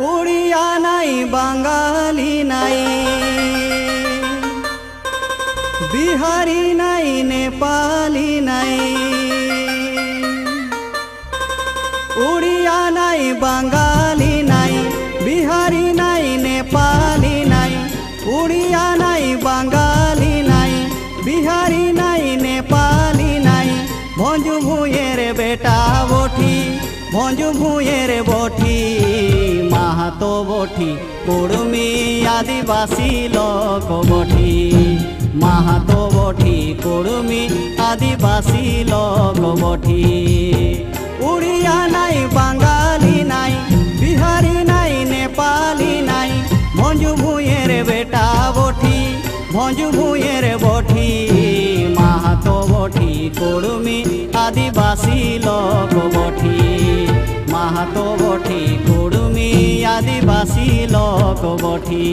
उड़िया नाई बांगाली नाई बिहारी नाई नेपाली नाई उड़िया नाई बांगाली नाई बिहारी नाई नेपाली नाई उड़िया नाई बांगाली नाई बिहारी नाई नेपाली नाई भंजू भूयेर बेटा बोठी भंजू भूयेर बोठी माहातो बोठी कुड़मी आदिवासी लोक बोठी माहातो बोठी कुड़मी आदिवासी लोक बोठी उड़िया नाई बांगाली नाई बिहारी नाई नेपाली नाई भंजू भूयेर बेटा बोठी भंजू भूयेर बोठी माहातो बोठी कुड़मी आदिवासी लोक बोठी माहातो बोठी कुड़मी आदिवासी लोक बोठी।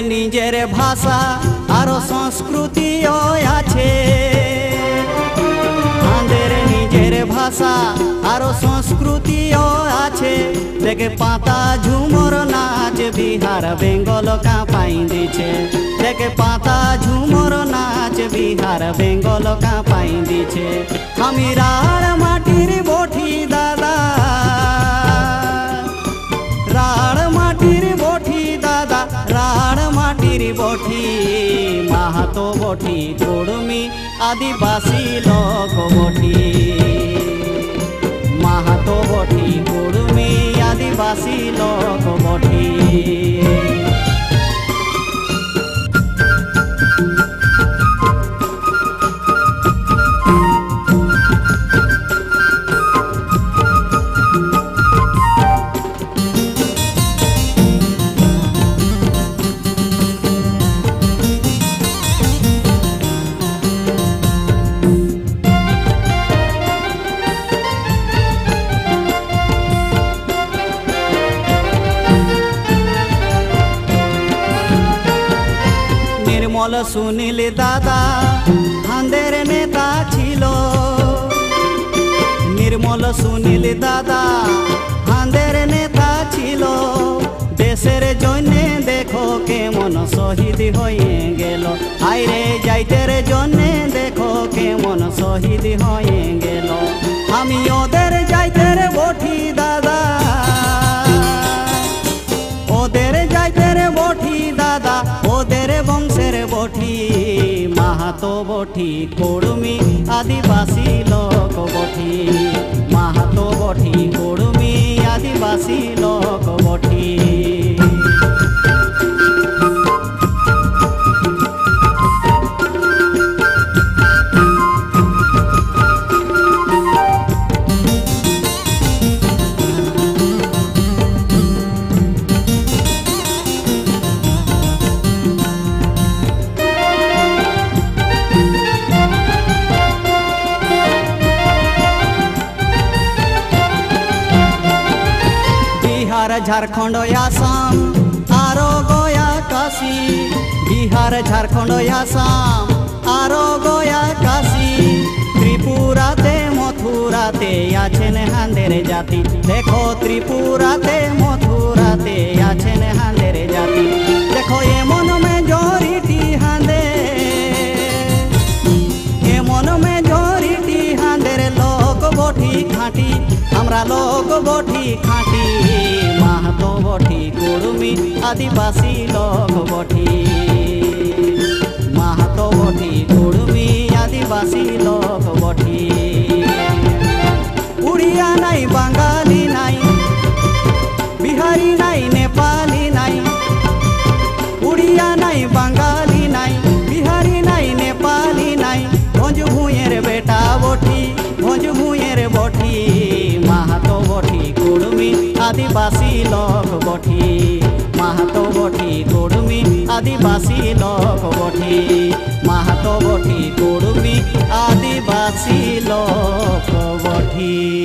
निजेर भाषा आरो संस्कृति आछे आंधेर निजेर भाषा आरो संस्कृति आछे देखे पाता झुमर नाच बिहार बेंगल का पाई दिछे देखे पाता झुमर नाच बिहार बेंगल का पाई दिछे आमी राड़ माटिर बोठी दादा राड़ माटिर बोठी दादा राड़ माटिर बोठी माहातो बोठी कुड़मी आदिवासी लोक बोठी माहातो बोठी कुड़मी आदिवासी लोक बोठी। निर्मल सुनील दादा धांधेर नेता छिलो निर्मल सुनील दादा धांधेर नेता छिलो देशेर जन्य देखो केमन शहीद हये गेल आइरे जाइतेर जन्य देखो केमन शहीद हये गेल आमी ओदेर जाइतेर बोठी दादा ओदेर जाइतेर बोठी दादा ओदेर वंशेर बोठी माहातो बोठी कुड़मी आदिवासी लोक बोठी माहातो बोठी कुड़मी आदिवासी लोक बोठी। झारखंड आसाम आरो गया काशी बिहार झारखंड आसाम आरो गया काशी त्रिपुराते मथुराते आछेन हांदेर जाति देखो त्रिपुराते मथुराते आछेन हांदेर जाति देखो एमन मेजरिटी हांदे एमन मेजरिटी हांदेर लोक बोठी खाटी हमरा लोक बोठी खाटी माहातो बोठी कुड़मी आदिवासी लोक बोठी माहातो बोठी আদিবাসী লোক বটি। উড়িয়া নাই, বাঙালি নাই, বিহারি নাই, নেপালি নাই। উড়িয়া নাই, বাঙালি নাই, বিহারি নাই, নেপালি নাই। ভোজ ভূঁয়ের বেটা বটি, ভোজ ভূঁয়ের বটি। মাহাতো বটি, কুড়মি আদিবাসী লোক বটি। মাহাতো বটি, কুড়মি আদিবাসী লোক বটি। মাহাতো বটি, কুড়মি আদিবাসী লোক বটি।